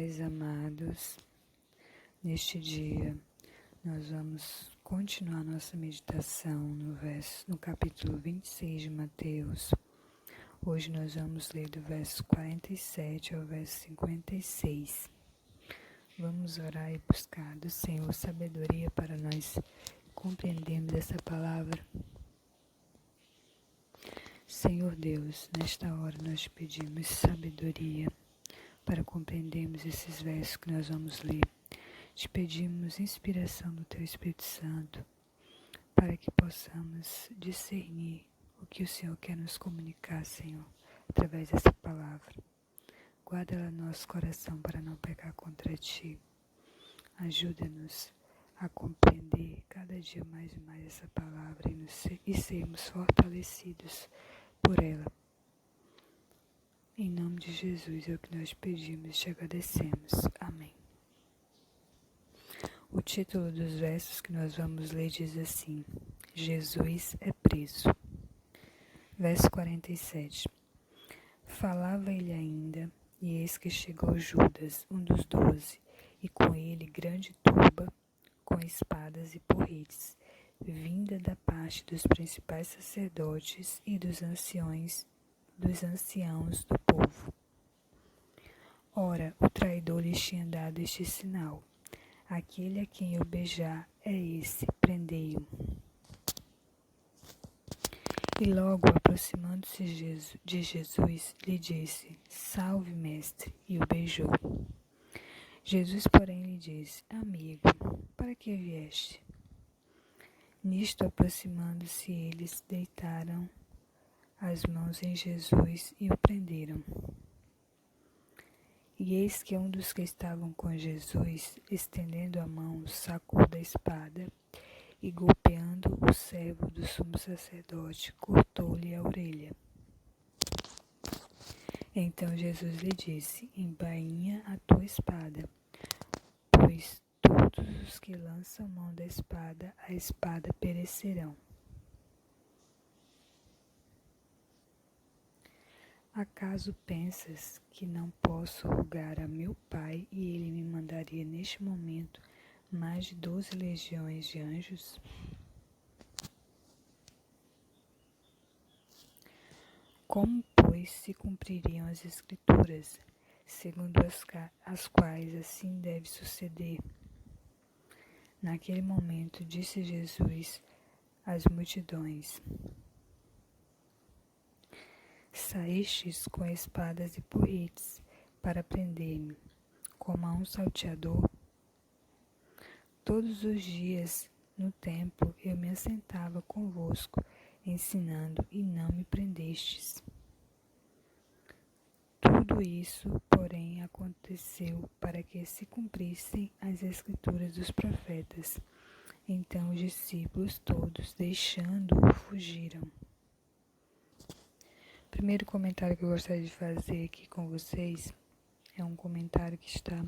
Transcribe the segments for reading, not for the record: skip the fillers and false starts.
pais amados, neste dia nós vamos continuar nossa meditação no capítulo 26 de Mateus. Hoje nós vamos ler do verso 47 ao verso 56. Vamos orar e buscar do Senhor sabedoria para nós compreendermos essa palavra. Senhor Deus, nesta hora nós te pedimos sabedoria para compreendermos esses versos que nós vamos ler. Te pedimos inspiração do Teu Espírito Santo para que possamos discernir o que o Senhor quer nos comunicar, Senhor, através dessa palavra. Guarda-la no nosso coração para não pecar contra Ti. Ajuda-nos a compreender cada dia mais e mais essa palavra e sermos fortalecidos por ela. Em nome de Jesus é o que nós pedimos e te agradecemos. Amém. O título dos versos que nós vamos ler diz assim: Jesus é preso. Verso 47. Falava ele ainda, e eis que chegou Judas, um dos 12, e com ele grande turba, com espadas e porretes, vinda da parte dos principais sacerdotes e dos anciãos do povo. Ora, o traidor lhes tinha dado este sinal: aquele a quem eu beijar é esse, prendei-o. E logo, aproximando-se de Jesus, lhe disse: Salve, mestre, e o beijou. Jesus, porém, lhe disse: Amigo, para que vieste? Nisto, aproximando-se eles, deitaram as mãos em Jesus e o prenderam. E eis que um dos que estavam com Jesus, estendendo a mão, sacou da espada e, golpeando o servo do sumo sacerdote, cortou-lhe a orelha. Então Jesus lhe disse: Embainha a tua espada, pois todos os que lançam mão da espada, a espada perecerão. Acaso pensas que não posso rogar a meu Pai e ele me mandaria neste momento mais de 12 legiões de anjos? Como, pois, se cumpririam as Escrituras, segundo as quais assim deve suceder? Naquele momento disse Jesus às multidões: Saístes com espadas e porretes para prender-me, como a um salteador? Todos os dias no templo eu me assentava convosco, ensinando, e não me prendestes. Tudo isso, porém, aconteceu para que se cumprissem as Escrituras dos profetas. Então os discípulos todos, deixando-o, fugiram. O primeiro comentário que eu gostaria de fazer aqui com vocês é um comentário que está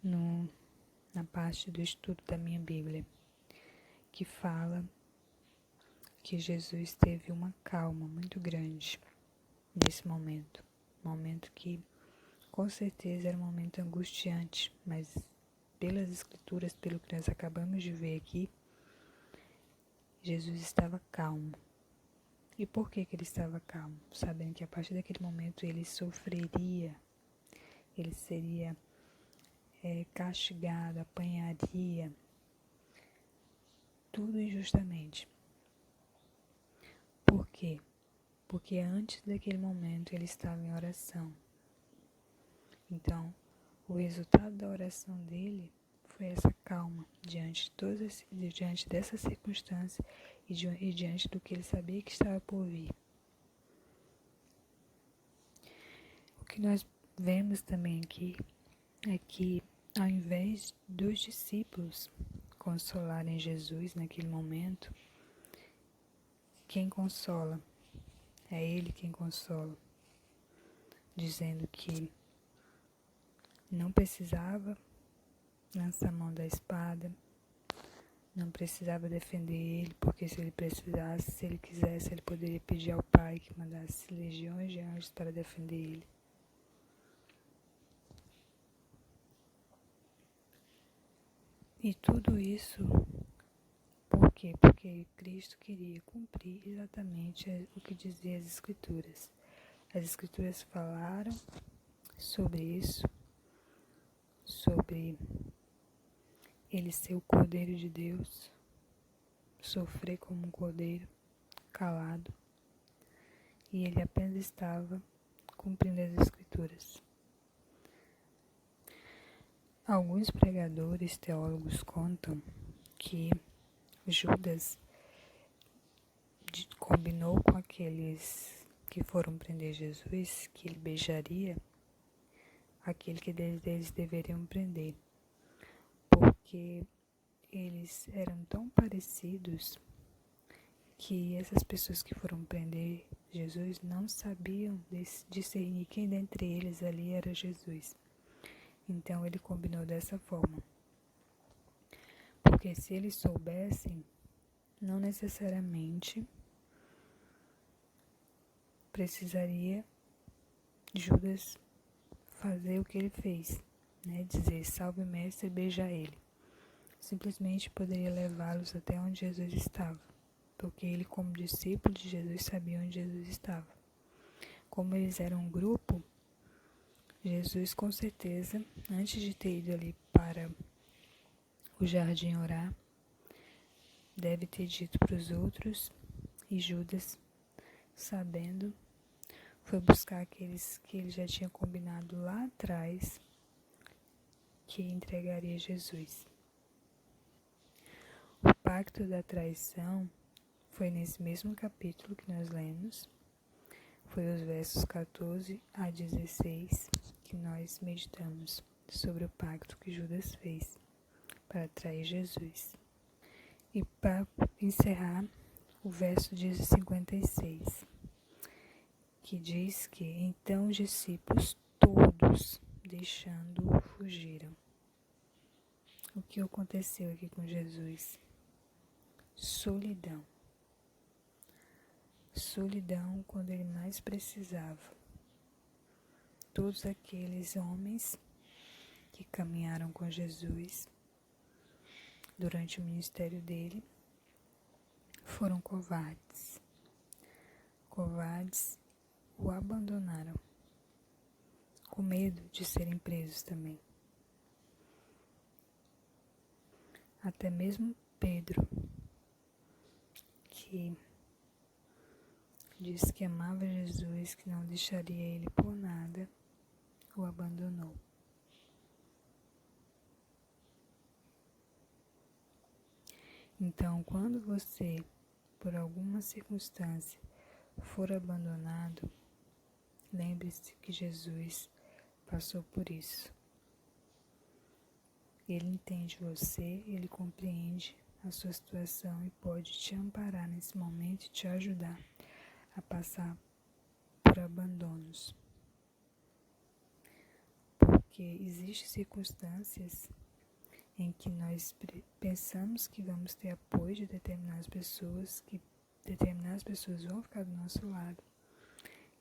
na parte do estudo da minha Bíblia, que fala que Jesus teve uma calma muito grande nesse momento. Um momento que, com certeza, era um momento angustiante, mas pelas Escrituras, pelo que nós acabamos de ver aqui, Jesus estava calmo. E por que ele estava calmo? Sabendo que a partir daquele momento ele sofreria, ele seria castigado, apanharia, tudo injustamente. Por quê? Porque antes daquele momento ele estava em oração. Então, o resultado da oração dele foi essa calma diante dessa circunstância e diante do que ele sabia que estava por vir. O que nós vemos também aqui é que, ao invés dos discípulos consolarem Jesus naquele momento, quem consola? É ele quem consola, dizendo que não precisava lançar a mão da espada, não precisava defender ele, porque se ele precisasse, se ele quisesse, ele poderia pedir ao Pai que mandasse legiões de anjos para defender ele. E tudo isso, por quê? Porque Cristo queria cumprir exatamente o que dizia as Escrituras. As Escrituras falaram sobre isso, sobre ele ser o Cordeiro de Deus, sofrer como um cordeiro, calado, e ele apenas estava cumprindo as Escrituras. Alguns pregadores, teólogos contam que Judas combinou com aqueles que foram prender Jesus que ele beijaria aquele que eles deveriam prender, porque eles eram tão parecidos que essas pessoas que foram prender Jesus não sabiam discernir quem dentre eles ali era Jesus. Então ele combinou dessa forma, porque se eles soubessem, não necessariamente precisaria Judas fazer o que ele fez, né? Dizer salve mestre e beijar ele. Simplesmente poderia levá-los até onde Jesus estava, porque ele, como discípulo de Jesus, sabia onde Jesus estava. Como eles eram um grupo, Jesus, com certeza, antes de ter ido ali para o jardim orar, deve ter dito para os outros, e Judas, sabendo, foi buscar aqueles que ele já tinha combinado lá atrás que entregaria Jesus. O pacto da traição foi nesse mesmo capítulo que nós lemos, foi os versos 14 a 16 que nós meditamos sobre o pacto que Judas fez para trair Jesus. E para encerrar, o verso 56, que diz que então os discípulos todos, deixando-o, fugiram. O que aconteceu aqui com Jesus? Solidão. Solidão quando ele mais precisava. Todos aqueles homens que caminharam com Jesus durante o ministério dele foram covardes. Covardes o abandonaram, com medo de serem presos também. Até mesmo Pedro, que disse que amava Jesus, que não deixaria ele por nada, o abandonou. Então, quando você, por alguma circunstância, for abandonado, lembre-se que Jesus passou por isso. Ele entende você, ele compreende a sua situação e pode te amparar nesse momento e te ajudar a passar por abandonos. Porque existem circunstâncias em que nós pensamos que vamos ter apoio de determinadas pessoas, que determinadas pessoas vão ficar do nosso lado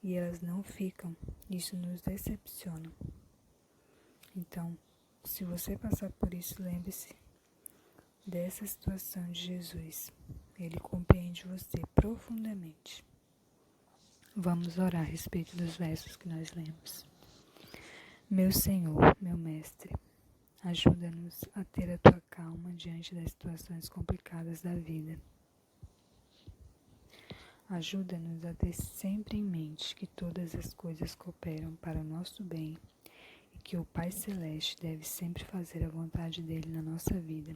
e elas não ficam. Isso nos decepciona. Então, se você passar por isso, lembre-se dessa situação de Jesus. Ele compreende você profundamente. Vamos orar a respeito dos versos que nós lemos. Meu Senhor, meu Mestre, ajuda-nos a ter a tua calma diante das situações complicadas da vida. Ajuda-nos a ter sempre em mente que todas as coisas cooperam para o nosso bem e que o Pai Celeste deve sempre fazer a vontade dele na nossa vida,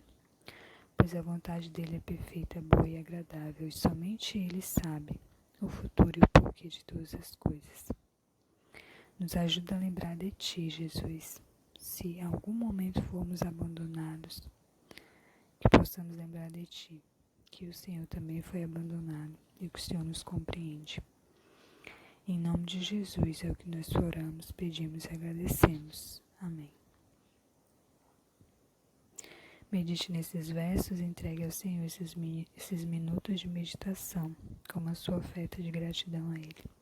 pois a vontade dele é perfeita, boa e agradável, e somente ele sabe o futuro e o porquê de todas as coisas. Nos ajuda a lembrar de ti, Jesus. Se em algum momento formos abandonados, que possamos lembrar de ti, que o Senhor também foi abandonado e que o Senhor nos compreende. Em nome de Jesus é o que nós oramos, pedimos e agradecemos. Amém. Medite nesses versos e entregue ao Senhor esses minutos de meditação, como a sua oferta de gratidão a Ele.